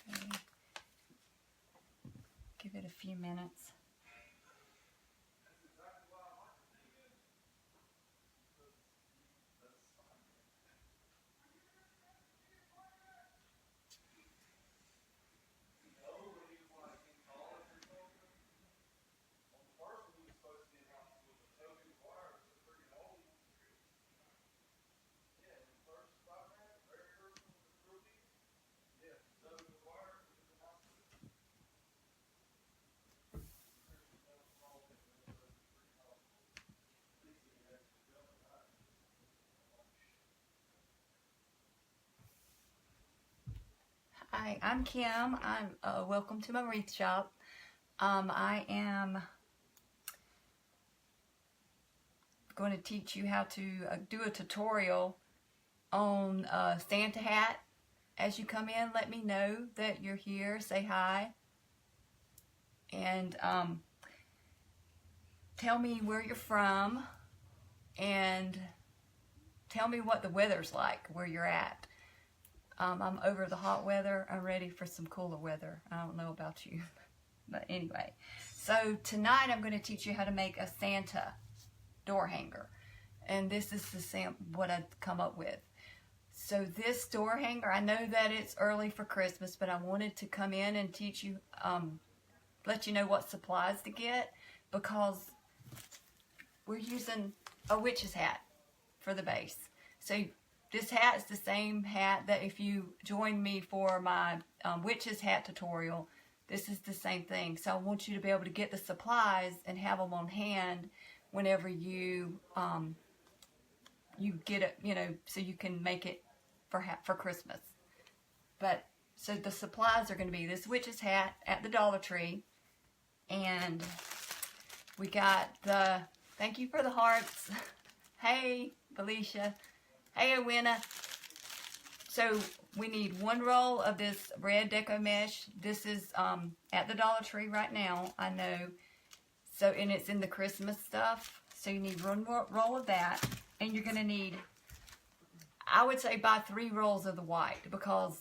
Okay. Give it a few minutes. Hi, I'm Kim. I'm welcome to my wreath shop. I am going to teach you how to do a tutorial on a Santa hat. As you come in, let me know that you're here. Say hi. And tell me where you're from. And tell me what the weather's like where you're at. I'm over the hot weather. I'm ready for some cooler weather. I don't know about you. But anyway. So tonight I'm going to teach you how to make a Santa door hanger. And this is what I've come up with. So this door hanger, I know that it's early for Christmas, but I wanted to come in and teach you, let you know what supplies to get, because we're using a witch's hat for the base. So this hat is the same hat that if you join me for my witch's hat tutorial, this is the same thing. So I want you to be able to get the supplies and have them on hand whenever you get it, you know, so you can make it for Christmas. But so the supplies are going to be this witch's hat at the Dollar Tree, and we got the, thank you for the hearts. Hey Felicia, hey Owena. So we need 1 roll of this red Deco Mesh. This is at the Dollar Tree right now, I know. So, and it's in the Christmas stuff. So you need 1 roll of that. And you're going to need, I would say, buy 3 rolls of the white. Because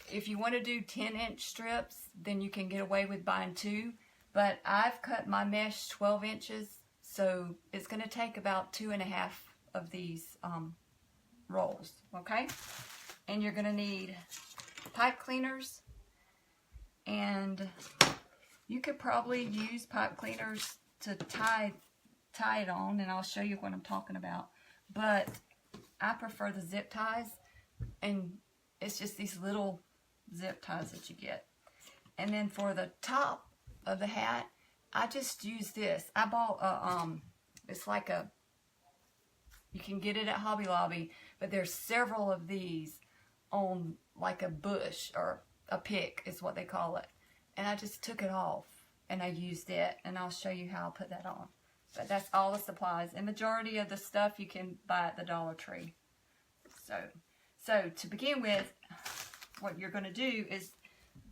if you want to do 10-inch strips, then you can get away with buying 2. But I've cut my mesh 12 inches. So it's going to take about 2.5 of these rolls. Okay? And you're going to need pipe cleaners. And you could probably use pipe cleaners to tie it on, and I'll show you what I'm talking about. But I prefer the zip ties, and it's just these little zip ties that you get. And then for the top of the hat, I just use this. I bought a, it's like a, you can get it at Hobby Lobby, but there's several of these on like a bush, or a pick is what they call it. And I just took it off and I used it, and I'll show you how I'll put that on. But that's all the supplies, and majority of the stuff you can buy at the Dollar Tree. So to begin with, what you're going to do is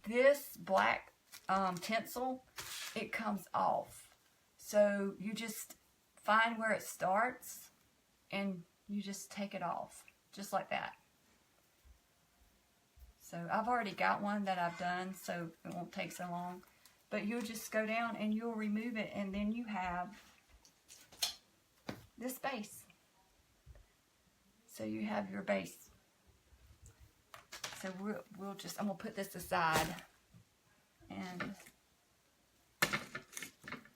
this black tinsel, it comes off. So you just find where it starts and you just take it off, just like that. So I've already got one that I've done, so it won't take so long. But you'll just go down and you'll remove it, and then you have this base. So you have your base. So we'll just, I'm going to put this aside. And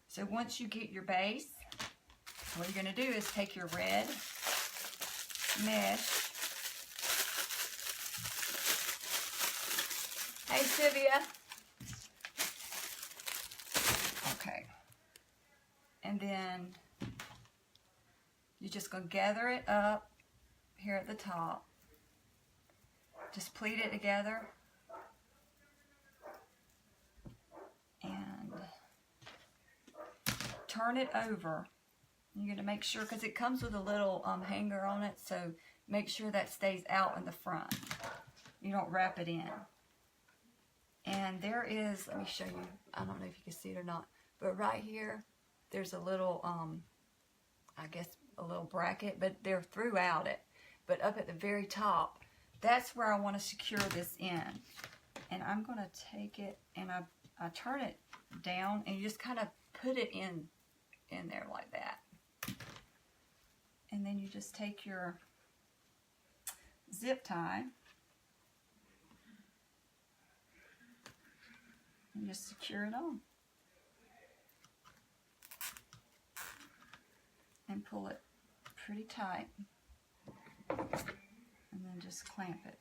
so once you get your base, what you're going to do is take your red mesh. Hey Sylvia. Okay. And then you're just going to gather it up here at the top. Just pleat it together. And turn it over. You're going to make sure, because it comes with a little hanger on it, so make sure that stays out in the front. You don't wrap it in. And there is, let me show you, I don't know if you can see it or not, but right here, there's a little, I guess, a little bracket, but they're throughout it. But up at the very top, that's where I want to secure this in. And I'm going to take it and I turn it down, and you just kind of put it in there like that. And then you just take your zip tie and just secure it on. And pull it pretty tight. And then just clamp it,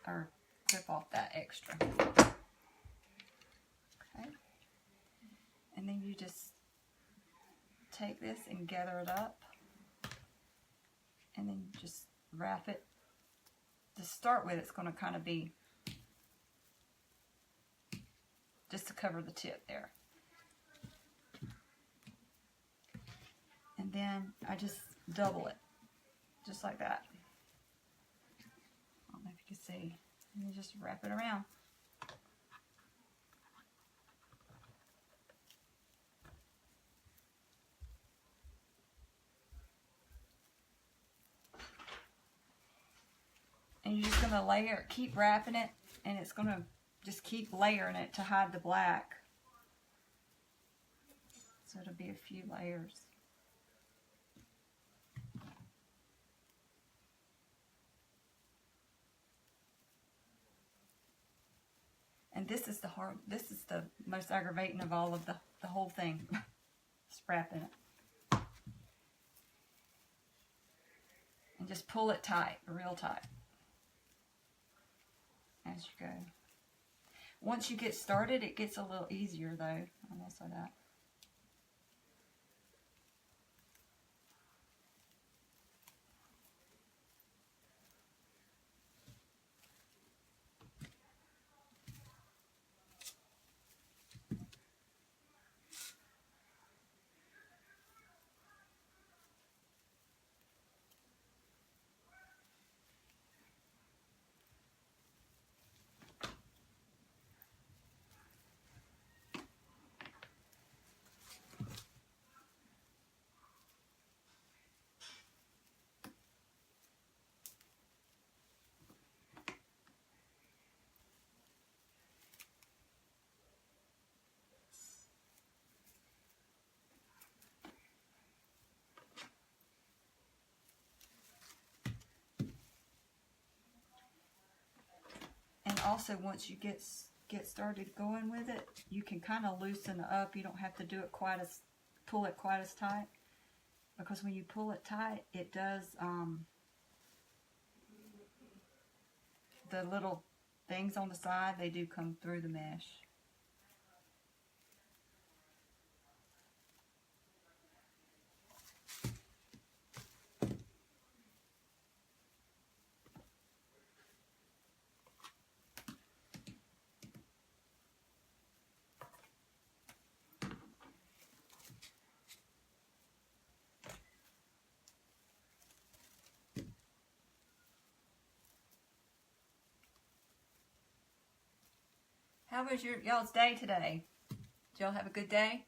or clip off that extra. Okay. And then you just take this and gather it up. And then just wrap it. To start with, it's going to kind of be just to cover the tip there. And then I just double it, just like that. I don't know if you can see. And you just wrap it around. And you're just going to layer, keep wrapping it, and it's going to just keep layering it to hide the black. So it'll be a few layers. And this is the most aggravating of all of the whole thing. Just wrapping it. And just pull it tight, real tight. As you go. Once you get started, it gets a little easier though. I will say that. And also, once you get started going with it, you can kind of loosen it up. You don't have to do it pull it quite as tight, because when you pull it tight, it does the little things on the side, they do come through the mesh. How was y'all's day today? Did y'all have a good day?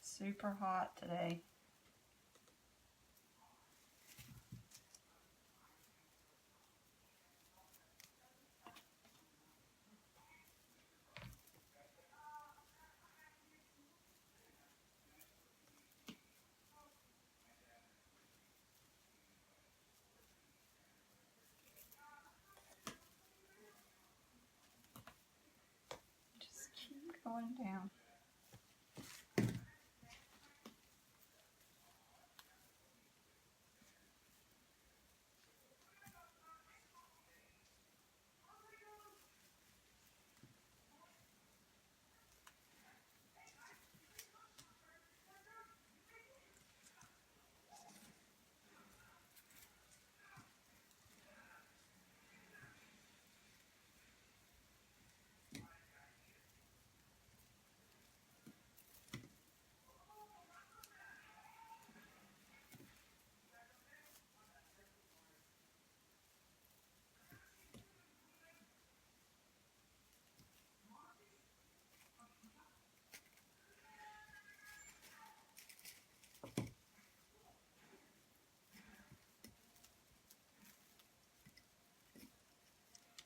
Super hot today. Just keep going down.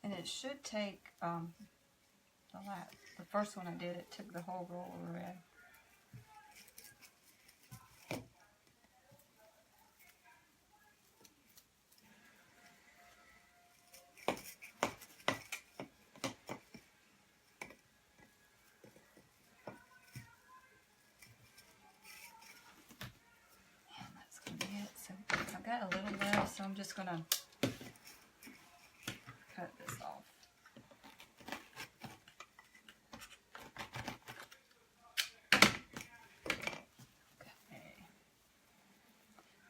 And it should take, the first one I did, it took the whole roll of red. And that's going to be it. So I've got a little left, so I'm just going to cut this off.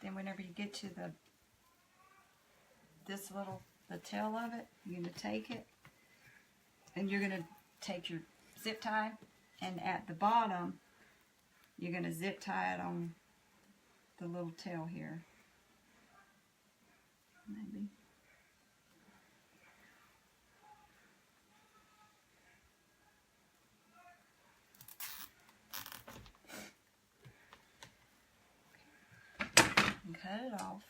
Then whenever you get to the tail of it, you're going to take it and you're going to take your zip tie, and at the bottom you're going to zip tie it on the little tail here. Maybe. And cut it off.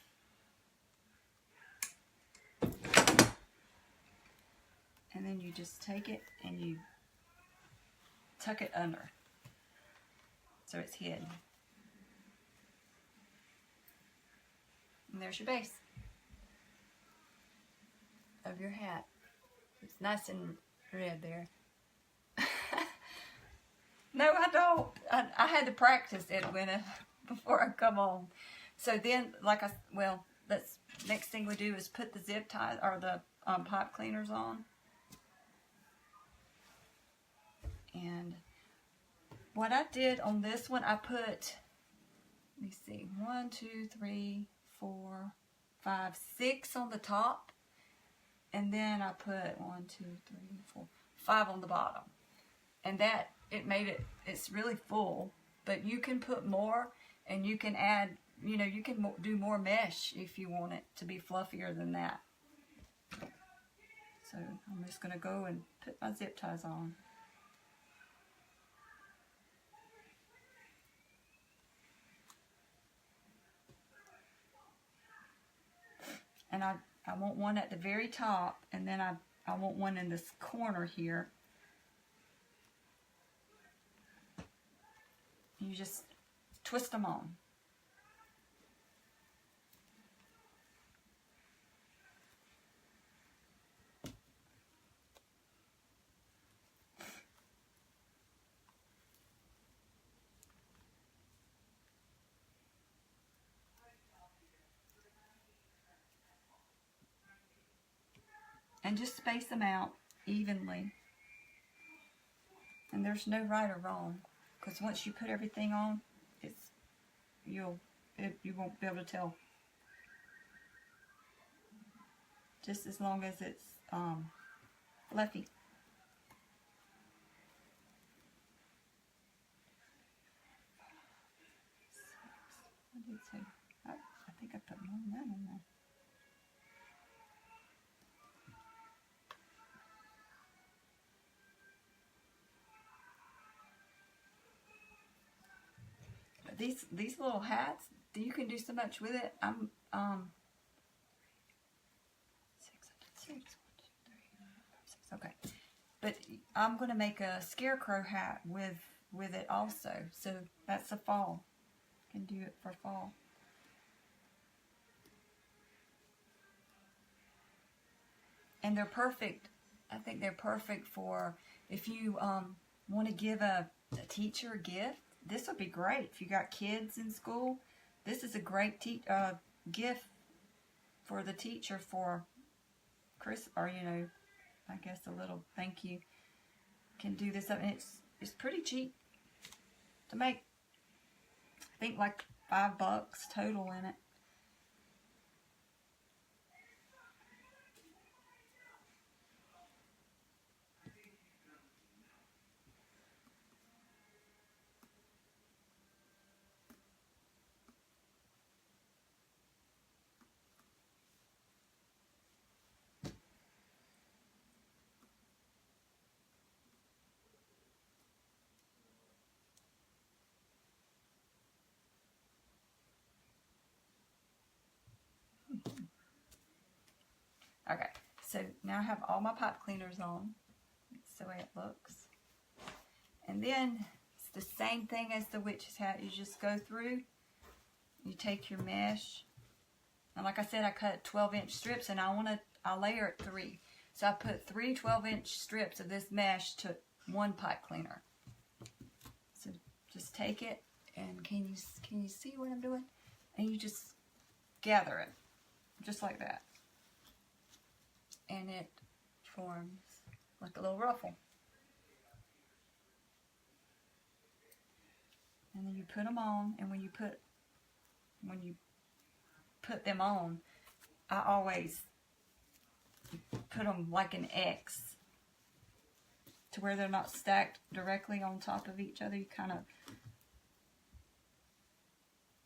And then you just take it and you tuck it under so it's hid. And there's your base of your hat. It's nice and red there. No, I don't. I had to practice it before I come on. So then, next thing we do is put the zip tie or the pipe cleaners on. And what I did on this one, I put, let me see, 1, 2, 3, 4, 5, 6 on the top. And then I put 1, 2, 3, 4, 5 on the bottom. And that, it's really full. But you can put more, and you can add, you can do more mesh if you want it to be fluffier than that. So I'm just going to go and put my zip ties on. And I want one at the very top, and then I want one in this corner here. You just twist them on. And just space them out evenly. And there's no right or wrong, because once you put everything on, you won't be able to tell. Just as long as it's fluffy. What did it say? I think I put more than that on there. These little hats, you can do so much with it. I'm 6, 1, 2, 3, 4, 5, 6. Okay, but I'm gonna make a scarecrow hat with it also. So that's the fall. Can do it for fall. And they're perfect. I think they're perfect for if you want to give a teacher a gift. This would be great if you got kids in school. This is a great gift for the teacher for Chris, or I guess a little thank you. Can do this up, and it's pretty cheap to make. I think like $5 total in it. So now I have all my pipe cleaners on. That's the way it looks. And then it's the same thing as the witch's hat. You just go through, you take your mesh, and like I said, I cut 12-inch strips, and I layer it 3. So I put 3 12-inch strips of this mesh to 1 pipe cleaner. So just take it, and can you see what I'm doing? And you just gather it, just like that. And it forms like a little ruffle. And then you put them on, and when you put them on, I always put them like an X to where they're not stacked directly on top of each other. You kind of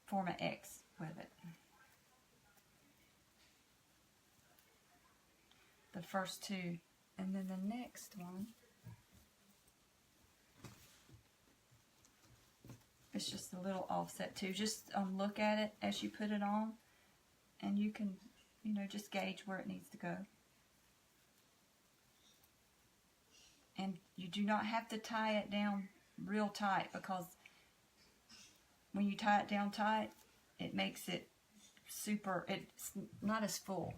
form an X with it. The first 2, and then the next one, it's just a little offset too. Just look at it as you put it on, and you can, just gauge where it needs to go. And you do not have to tie it down real tight, because when you tie it down tight, it makes it it's not as full.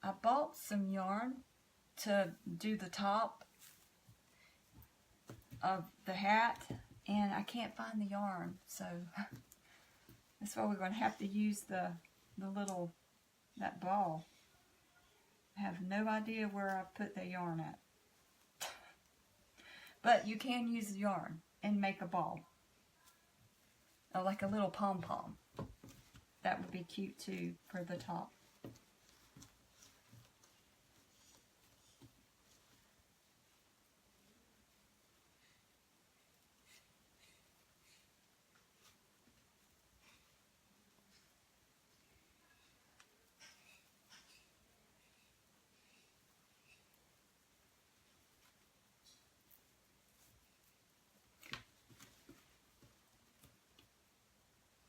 I bought some yarn to do the top of the hat, and I can't find the yarn, so that's why we're going to have to use that ball. I have no idea where I put the yarn at. But you can use the yarn and make a ball, like a little pom-pom. That would be cute too for the top.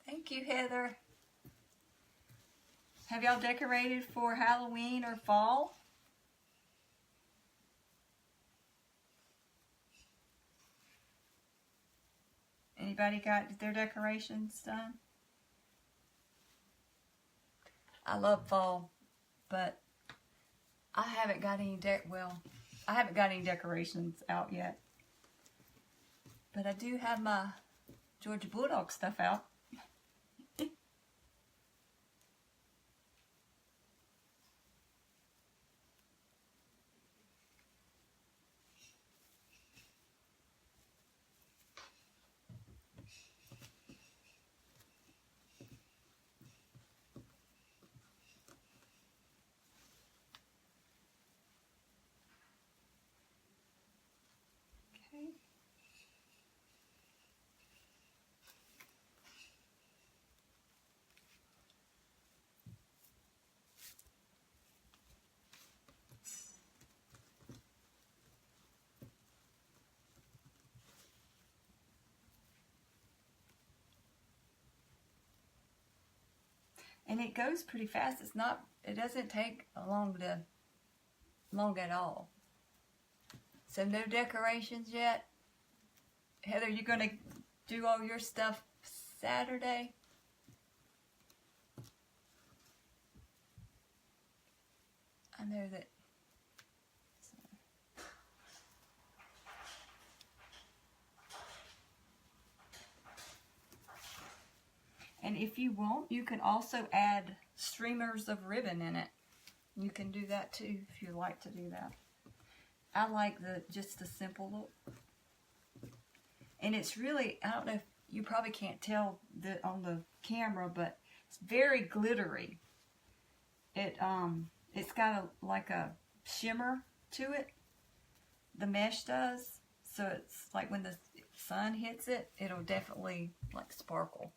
Thank you, Heather. Have y'all decorated for Halloween or fall? Anybody got their decorations done? I love fall, but I haven't got any decorations out yet. But I do have my Georgia Bulldog stuff out. Okay. And it goes pretty fast. It doesn't take long at all. So no decorations yet. Heather, you gonna do all your stuff Saturday? I know that. And if you want, you can also add streamers of ribbon in it. You can do that too if you like to do that. I like just the simple look. And it's really, I don't know if you probably can't tell on the camera, but it's very glittery. It's got like a shimmer to it. The mesh does. So it's like when the sun hits it, it'll definitely like sparkle.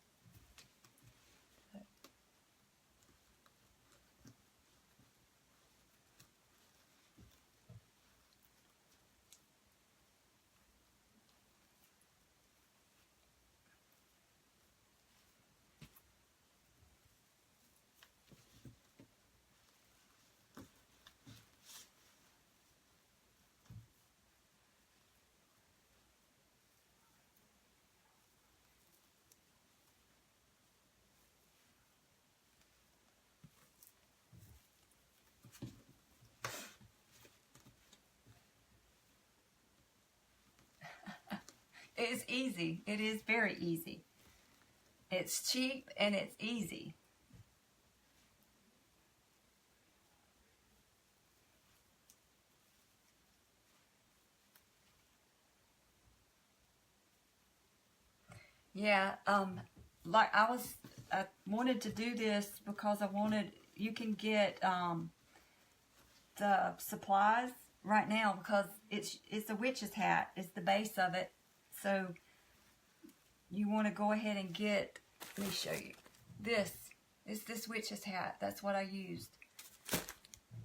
It's easy. It is very easy. It's cheap and it's easy. Yeah, like I wanted to do this because you can get the supplies right now because it's a witch's hat. It's the base of it. So you want to go ahead and get, let me show you. It's this witch's hat. That's what I used.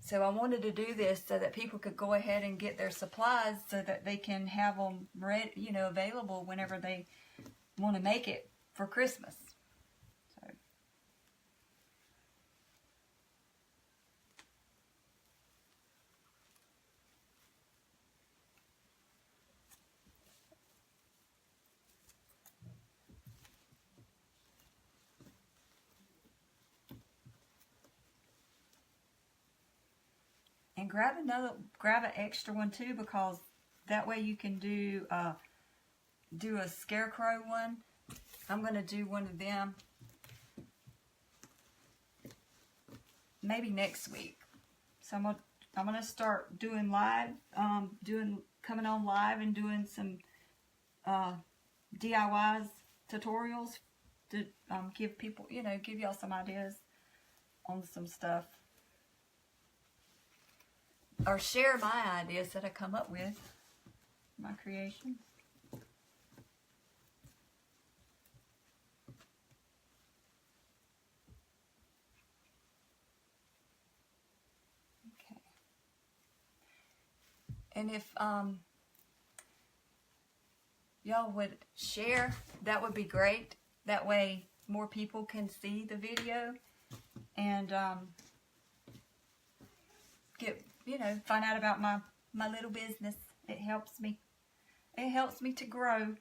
So I wanted to do this so that people could go ahead and get their supplies so that they can have them ready, available whenever they want to make it for Christmas. So. And grab an extra one too, because that way you can do a scarecrow one. I'm going to do one of them maybe next week. So I'm gonna start doing live, coming on live and doing some DIYs tutorials to give people, give y'all some ideas on some stuff. Or share my ideas that I come up with, my creations. Okay. And if y'all would share, that would be great. That way more people can see the video and find out about my little business. It helps me. It helps me to grow.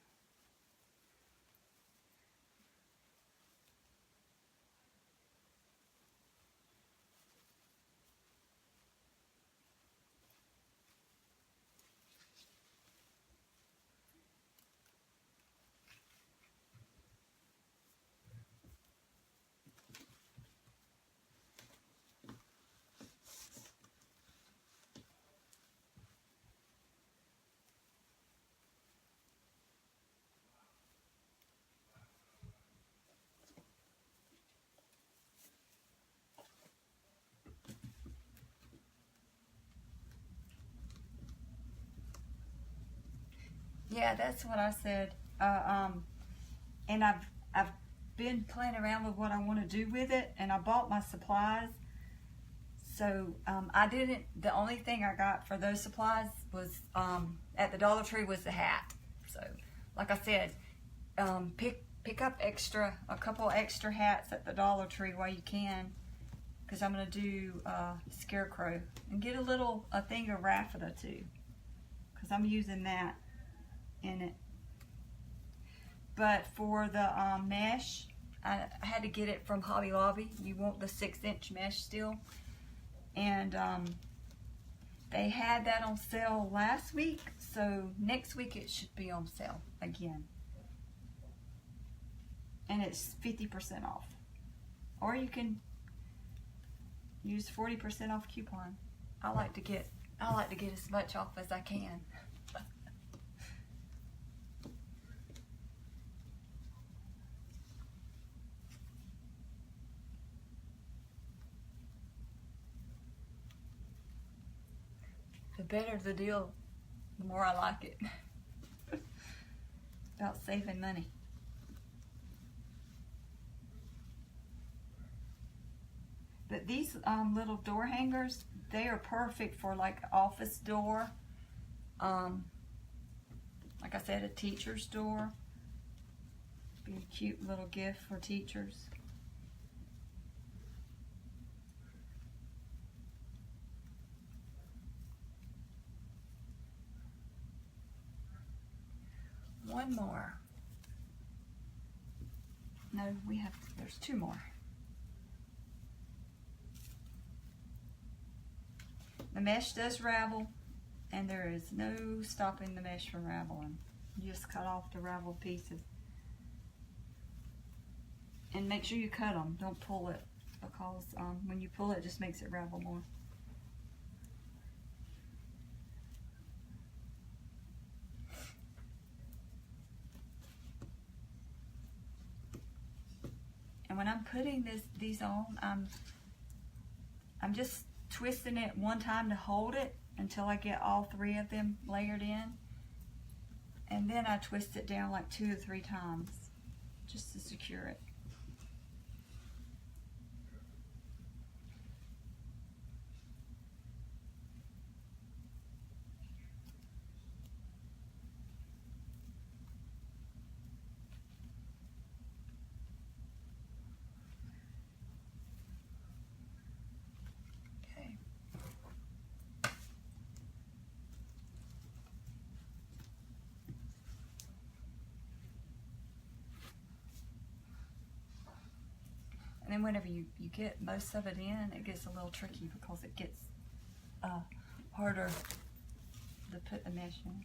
Yeah, that's what I said. And I've been playing around with what I want to do with it, and I bought my supplies. So the only thing I got for those supplies was at the Dollar Tree was the hat. So, like I said, pick up a couple extra hats at the Dollar Tree while you can, because I'm gonna do scarecrow, and get a thing of raffia too, because I'm using that in it. But for the mesh, I had to get it from Hobby Lobby. You want the 6-inch mesh still. And they had that on sale last week, so next week it should be on sale again. And it's 50% off. Or you can use 40% off coupon. I like to get as much off as I can. better the deal, the more I like it. About saving money. But these little door hangers, they are perfect for like office door. Like I said, a teacher's door. Be a cute little gift for teachers. One more. No, there's two more. The mesh does ravel, and there is no stopping the mesh from raveling. You just cut off the raveled pieces. And make sure you cut them, don't pull it, because when you pull it, it just makes it ravel more. And when I'm putting these on, I'm just twisting it one time to hold it until I get all three of them layered in. And then I twist it down like 2 or 3 times just to secure it. And then whenever you get most of it in, it gets a little tricky because it gets harder to put the mesh in.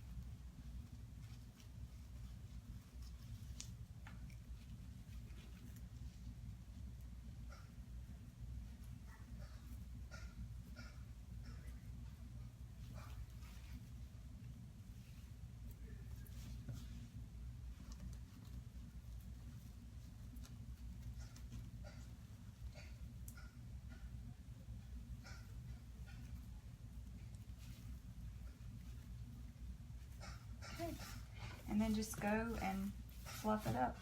And then just go and fluff it up.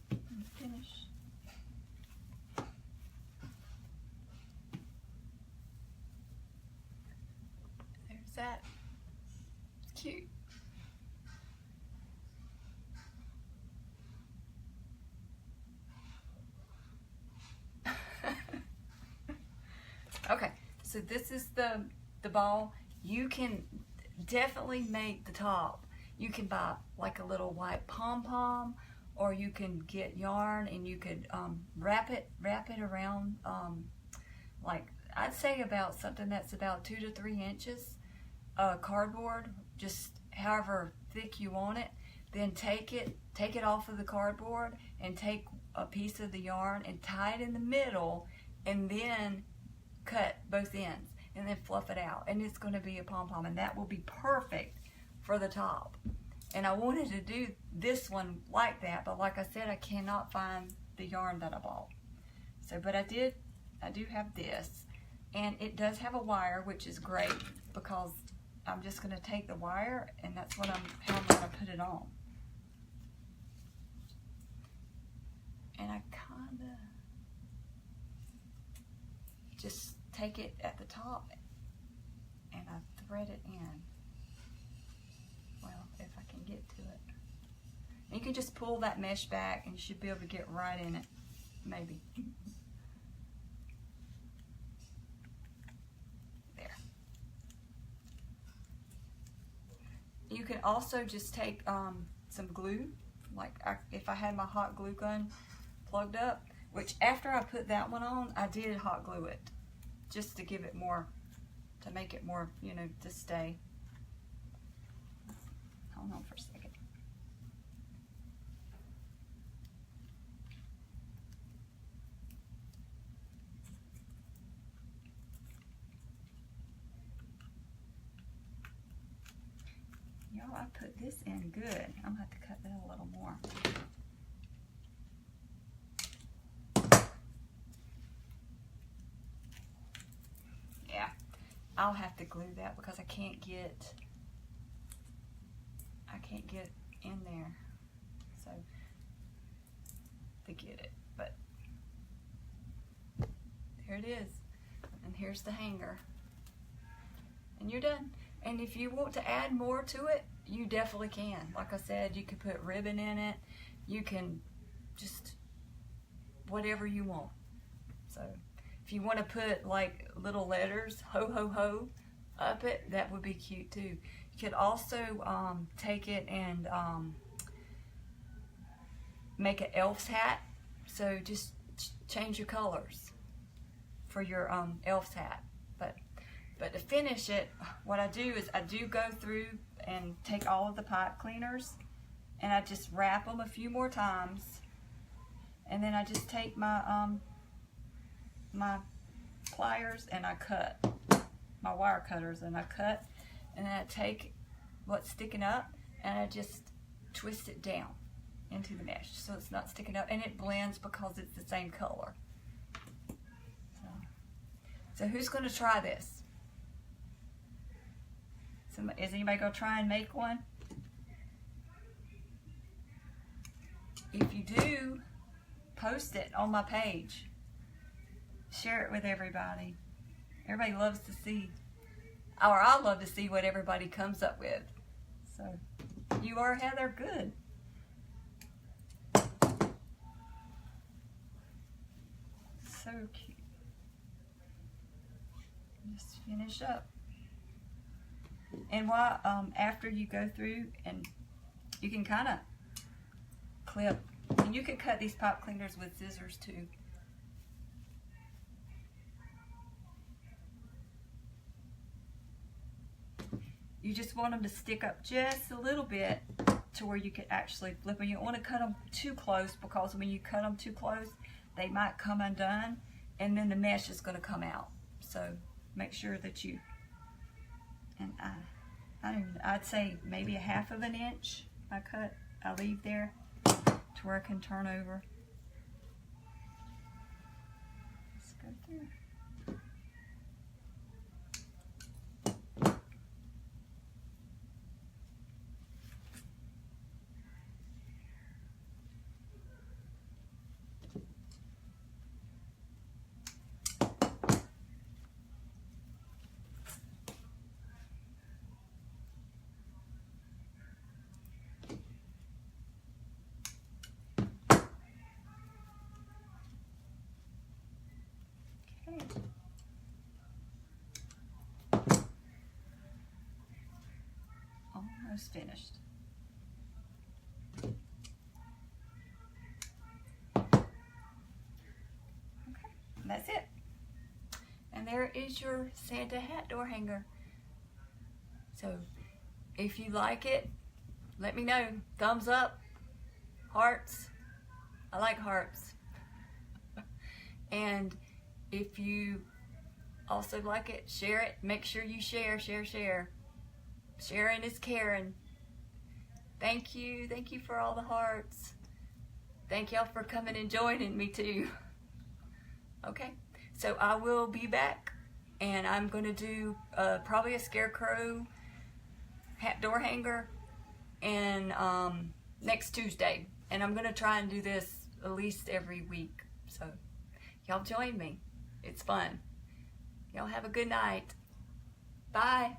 And finish. There's that. It's cute. Okay, so this is the ball. You can definitely make the top. You can buy like a little white pom-pom, or you can get yarn and you could wrap it around like I'd say about something that's about 2 to 3 inches cardboard, just however thick you want it. Then take it off of the cardboard and take a piece of the yarn and tie it in the middle, and then cut both ends. And then fluff it out, and it's going to be a pom-pom, and that will be perfect for the top. And I wanted to do this one like that, but like I said, I cannot find the yarn that I bought. So, but I do have this, and it does have a wire, which is great because I'm just going to take the wire, and that's what how I'm going to put it on. And I kind of just take it at the top and I thread it in. Well, if I can get to it. And you can just pull that mesh back and you should be able to get right in it, maybe. There. You can also just take some glue, like if I had my hot glue gun plugged up, which after I put that one on, I did hot glue it, just to give it more, to make it more, you know, to stay. Hold on for a second. Y'all, I put this in good. I'm gonna have to cut that a little more. I'll have to glue that because I can't get in there. So to get it, but there it is. And here's the hanger. And you're done. And if you want to add more to it, you definitely can. Like I said, you can put ribbon in it. You can just whatever you want. So if you want to put like little letters, ho ho ho, up it, that would be cute too. You could also take it and make an elf's hat. So just change your colors for your elf's hat. But to finish it, what I do is I do go through and take all of the pipe cleaners and I just wrap them a few more times, and then I just take my my pliers and I cut, my wire cutters, and I cut, and then I take what's sticking up and I just twist it down into the mesh so it's not sticking up, and it blends because it's the same color. So who's going to try this? Is anybody going to try and make one? If you do, post it on my page. Share it with everybody. Everybody loves to see, or I love to see what everybody comes up with. So, you are Heather, good. So cute. Just finish up. And while after you go through, and you can kind of clip, and you can cut these pipe cleaners with scissors too. You just want them to stick up just a little bit to where you could actually flip them. You don't want to cut them too close, because when you cut them too close, they might come undone, and then the mesh is going to come out. So make sure that you, and I'd say maybe a half of an inch I leave there to where I can turn over. Let's go through. Almost finished. Okay, that's it. And there is your Santa hat door hanger. So if you like it, let me know. Thumbs up, hearts. I like hearts. And if you also like it, share it. Make sure you share. Sharing is caring. Thank you for all the hearts. Thank y'all for coming and joining me too. Okay, so I will be back, and I'm going to do probably a scarecrow hat door hanger and next Tuesday, and I'm going to try and do this at least every week. So y'all join me. It's fun. Y'all have a good night. Bye.